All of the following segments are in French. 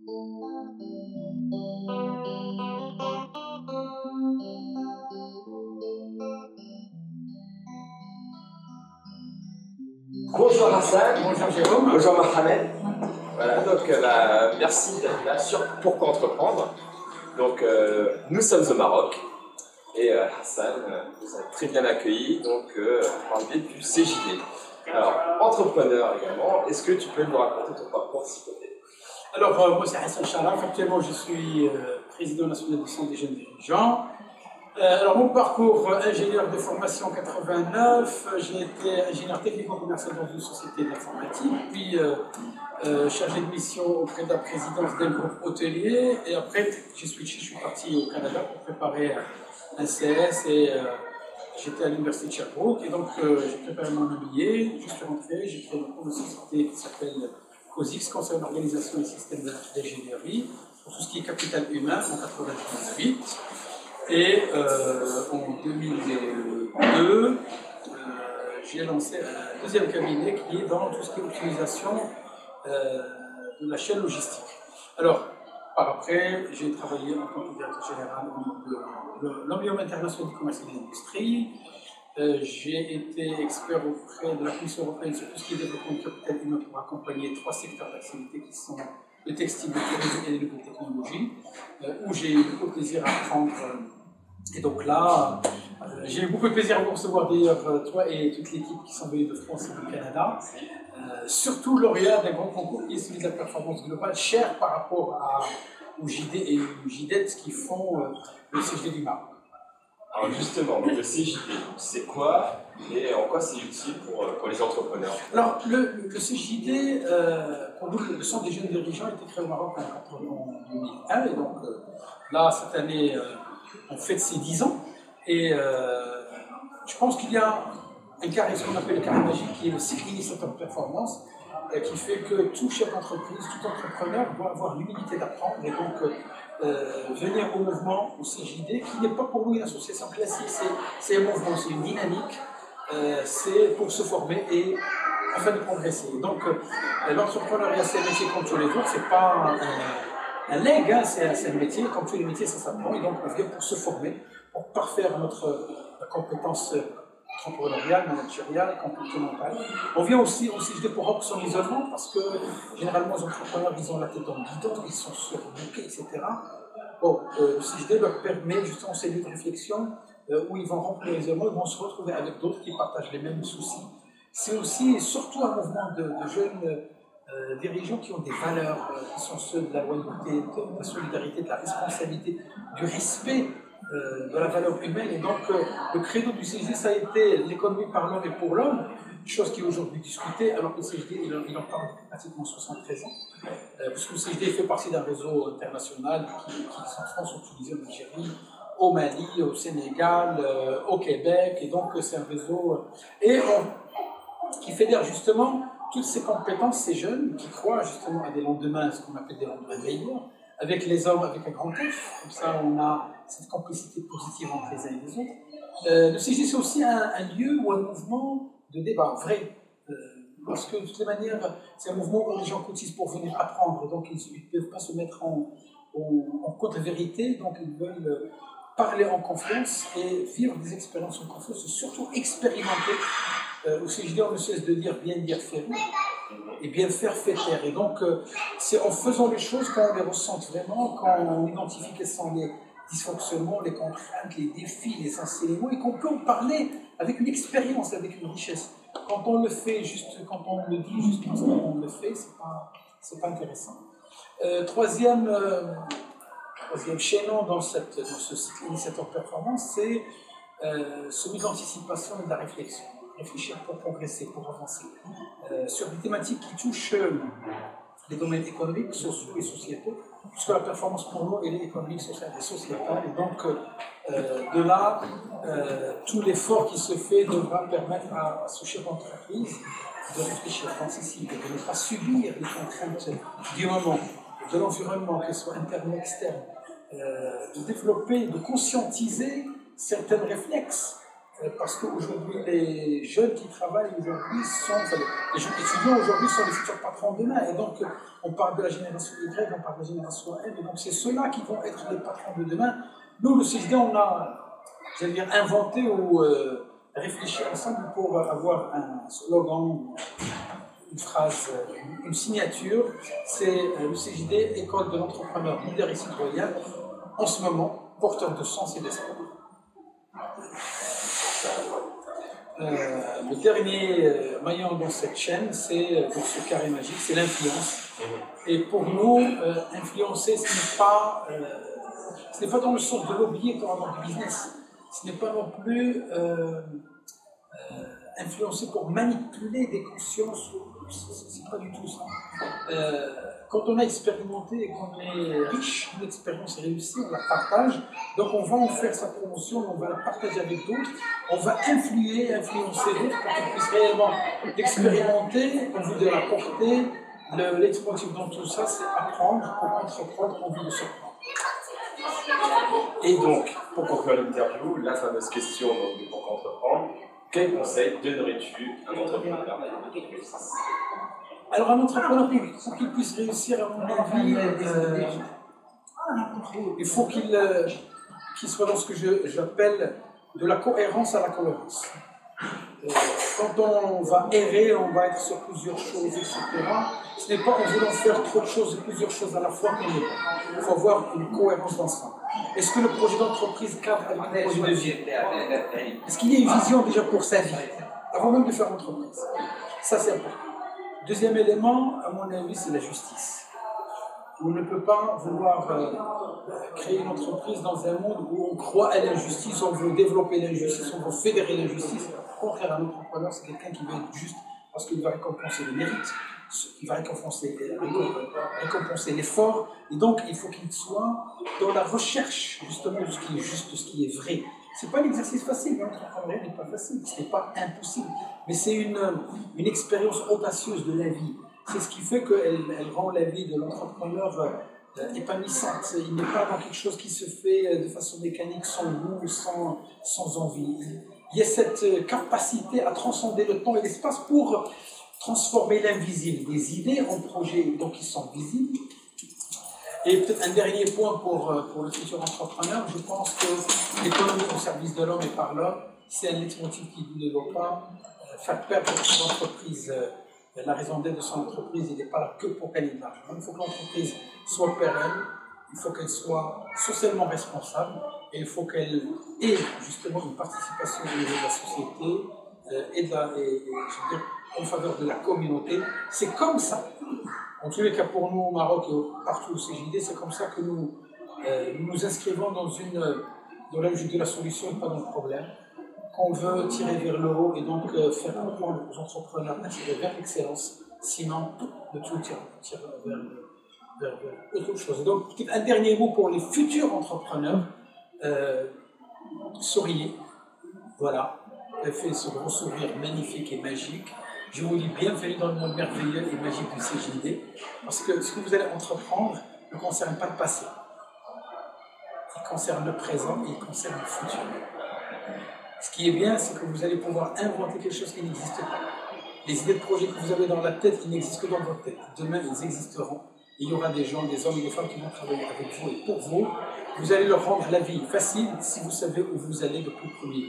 Bonjour Hassan. Bonjour Jérôme. Bonjour Mohamed. Voilà, donc merci d'être là sur Pourquoi Entreprendre. Donc nous sommes au Maroc et Hassan nous a très bien accueillis par le biais du CJD. Alors, entrepreneur également, est-ce que tu peux nous raconter ton parcours s'il te plaît? Alors, moi c'est Hassan Charaf, actuellement je suis président national du Centre des jeunes dirigeants. Alors, mon parcours, ingénieur de formation en 89, j'ai été ingénieur technico-commercial dans une société d'informatique, puis chargé de mission auprès de la présidence d'un groupe hôtelier, et après j'ai switché, je suis parti au Canada pour préparer un CS et j'étais à l'université de Sherbrooke, et donc j'ai préparé mon MBA, je suis rentré, j'ai créé une société qui s'appelle COSIX, Conseil d'organisation et système d'ingénierie, pour tout ce qui est capital humain en 98. Et en 2002, j'ai lancé un deuxième cabinet qui est dans tout ce qui est optimisation de la chaîne logistique. Alors, par après, j'ai travaillé en tant que directeur général de l'Environnement international du commerce et de l'industrie. J'ai été expert auprès de la Commission européenne sur tout ce qui est développement de capital humain pour accompagner 3 secteurs d'activité qui sont le textile, le tourisme et les nouvelles technologies, où j'ai eu beaucoup de plaisir à apprendre. Et donc là, j'ai eu beaucoup de plaisir à vous recevoir d'ailleurs, toi et toute l'équipe qui sont venus de France et du Canada. Surtout lauréat d'un grand concours qui est celui de la performance globale, cher par rapport au JD et au JDET qui font le CJD du Maroc. Alors justement, le CJD, c'est quoi et en quoi c'est utile pour les entrepreneurs? Alors, le CJD, pour nous, le Centre des jeunes dirigeants a été créé au Maroc en 2001, et donc là, cette année, on fête ses 10 ans, et je pense qu'il y a un carré, ce qu'on appelle le carré magique, qui est le cycle initiateur de performance, qui fait que tout chef d'entreprise, tout entrepreneur doit avoir l'humilité d'apprendre, et donc venir au mouvement, au CJD, qui n'est pas pour nous une association classique, c'est un mouvement, c'est une dynamique, c'est pour se former et afin de progresser. Donc l'entrepreneuriat, c'est un métier comme tous les autres, c'est pas un leg, hein, c'est un métier, comme tous les métiers, ça s'apprend, et donc on vient pour se former, pour parfaire notre compétence entrepreneuriale, managériale, comportementale. On vient aussi au CJD pour rompre son isolement, parce que généralement les entrepreneurs, ils ont la tête dans le guidon, ils sont surbookés, etc. Bon, le CJD leur permet justement ces lieux de réflexion où ils vont rompre l'isolement, ils vont se retrouver avec d'autres qui partagent les mêmes soucis. C'est aussi et surtout un mouvement de jeunes dirigeants qui ont des valeurs, qui sont ceux de la loyauté, de la solidarité, de la responsabilité, du respect de la valeur humaine. Et donc, le credo du CJD, ça a été l'économie par l'homme et pour l'homme, chose qui est aujourd'hui discutée, alors que le CJD, il en parle depuis pratiquement 73 ans, puisque le CJD fait partie d'un réseau international qui en France, en Tunisie, en Algérie, au Mali, au Sénégal, au Québec, et donc c'est un réseau qui fédère justement toutes ces compétences, ces jeunes qui croient justement à des lendemains, ce qu'on appelle des lendemains meilleurs, avec les hommes, avec un grand F, comme ça on a cette complicité positive entre les uns et les autres. Le CJD, c'est aussi un lieu ou un mouvement de débat vrai, parce que de toutes les manières, c'est un mouvement où les gens cotisent pour venir apprendre, donc ils ne peuvent pas se mettre en contre-vérité, donc ils veulent parler en confiance et vivre des expériences en confiance, et surtout expérimenter. Au CJD, on ne cesse de dire bien dire, faire et bien faire, fait taire. Et donc, c'est en faisant les choses qu'on les ressente vraiment, quand on identifie quels sont les dysfonctionnements, les contraintes, les défis, les enseignements, et qu'on peut en parler avec une expérience, avec une richesse. Quand on le fait juste, quand on le dit juste parce qu'on le fait, c'est pas intéressant. Troisième chaînon dans ce cycle initiateur performance, c'est celui de l'anticipation et de la réflexion. Réfléchir pour progresser, pour avancer, sur des thématiques qui touchent les domaines économiques, sociaux et sociétaux, puisque la performance pour nous, elle est économique, sociale et sociétale, et donc de là, tout l'effort qui se fait devra permettre à ce chef d'entreprise de réfléchir dans ses cibles, de ne pas subir les contraintes du moment, de l'environnement, qu'elles soient internes ou externes, de développer, de conscientiser certains réflexes parce qu'aujourd'hui, les jeunes qui travaillent aujourd'hui les jeunes étudiants aujourd'hui sont les futurs patrons demain. Et donc, on parle de la génération Y, on parle de la génération M, et donc c'est ceux-là qui vont être les patrons de demain. Nous, le CJD, on a, j'allais dire, inventé ou réfléchi ensemble pour avoir un slogan, une phrase, une signature. C'est le CJD, École de l'entrepreneur leader et citoyen, en ce moment, porteur de sens et d'espoir. Le dernier maillon dans cette chaîne, c'est dans ce carré magique, c'est l'influence. Et pour nous, influencer, ce n'est pas dans le sens de l'oublier pour avoir du business. Ce n'est pas non plus influencer pour manipuler des consciences. C'est pas du tout ça. Quand on a expérimenté et qu'on est riche d'une expérience réussie, on la partage. Donc on va en faire sa promotion, on va la partager avec d'autres. On va influencer d'autres pour qu'ils puissent réellement l'expérimenter, en vue de la porter. L'exploitif dans tout ça, c'est apprendre pour entreprendre en vue de surprendre. Et donc, pour conclure l'interview, la fameuse question de pourquoi entreprendre, quel conseil donnerais-tu à un entrepreneur? Alors un entrepreneur, pour qu'il puisse réussir, à mon avis, il faut qu'il soit dans ce que j'appelle de la cohérence à la cohérence. Quand on va errer, on va être sur plusieurs choses, etc. Ce n'est pas en voulant faire trop de choses et plusieurs choses à la fois qu'on est bon. Il faut avoir une cohérence d'ensemble. Est-ce que le projet d'entreprise cadre avec un projet de vie? Est-ce qu'il y a une vision déjà pour sa vie, avant même de faire l'entreprise? Ça, c'est important. Deuxième élément, à mon avis, c'est la justice. On ne peut pas vouloir créer une entreprise dans un monde où on croit à l'injustice, on veut développer l'injustice, on veut fédérer l'injustice. Au contraire, un entrepreneur, c'est quelqu'un qui veut être juste parce qu'il va récompenser le mérite, il va récompenser l'effort, et donc il faut qu'il soit dans la recherche justement de ce qui est juste, de ce qui est vrai. Ce n'est pas un exercice facile, l'entrepreneuriat n'est pas facile, ce n'est pas impossible, mais c'est une expérience audacieuse de la vie. C'est ce qui fait qu'elle rend la vie de l'entrepreneur épanouissante. Il n'est pas dans quelque chose qui se fait de façon mécanique, sans goût, sans envie. Il y a cette capacité à transcender le temps et l'espace pour transformer l'invisible des idées en projets donc qui sont visibles. Et peut-être un dernier point pour le futur entrepreneur, je pense que l'économie au service de l'homme et par l'homme, c'est un leitmotiv qui ne doit pas faire perdre à son entreprise la raison d'être de son entreprise. Il n'est pas là que pour gagner de l'argent. Il faut que l'entreprise soit pérenne, il faut qu'elle soit socialement responsable, et il faut qu'elle ait justement une participation au niveau de la société et je veux dire, en faveur de la communauté. C'est comme ça. En tous les cas, pour nous au Maroc et partout au CJD, c'est comme ça que nous nous inscrivons dans la logique de la solution et pas dans le problème, qu'on veut tirer vers le haut et donc faire comprendre aux entrepreneurs à tirer vers l'excellence, sinon le tout tire vers autre chose. Donc, un dernier mot pour les futurs entrepreneurs, souriez, voilà, fait ce gros sourire magnifique et magique. Je vous dis bienvenue dans le monde merveilleux et magique du CJD, parce que ce que vous allez entreprendre ne concerne pas le passé, il concerne le présent et il concerne le futur. Ce qui est bien, c'est que vous allez pouvoir inventer quelque chose qui n'existe pas. Les idées de projet que vous avez dans la tête, ils n'existent que dans votre tête. Demain, ils existeront. Et il y aura des gens, des hommes et des femmes qui vont travailler avec vous et pour vous. Vous allez leur rendre la vie facile si vous savez où vous allez depuis le premier.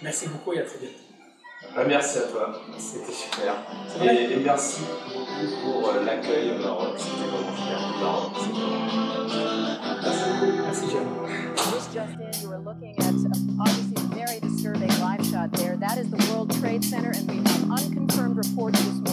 Merci beaucoup et à très bientôt. Merci à toi, c'était super. Et merci beaucoup pour l'accueil au Maroc. C'était vraiment super. Merci, Jeanne. This just in, you are looking at obviously a very disturbing live shot there. That is the World Trade Center, and we have unconfirmed reports this morning.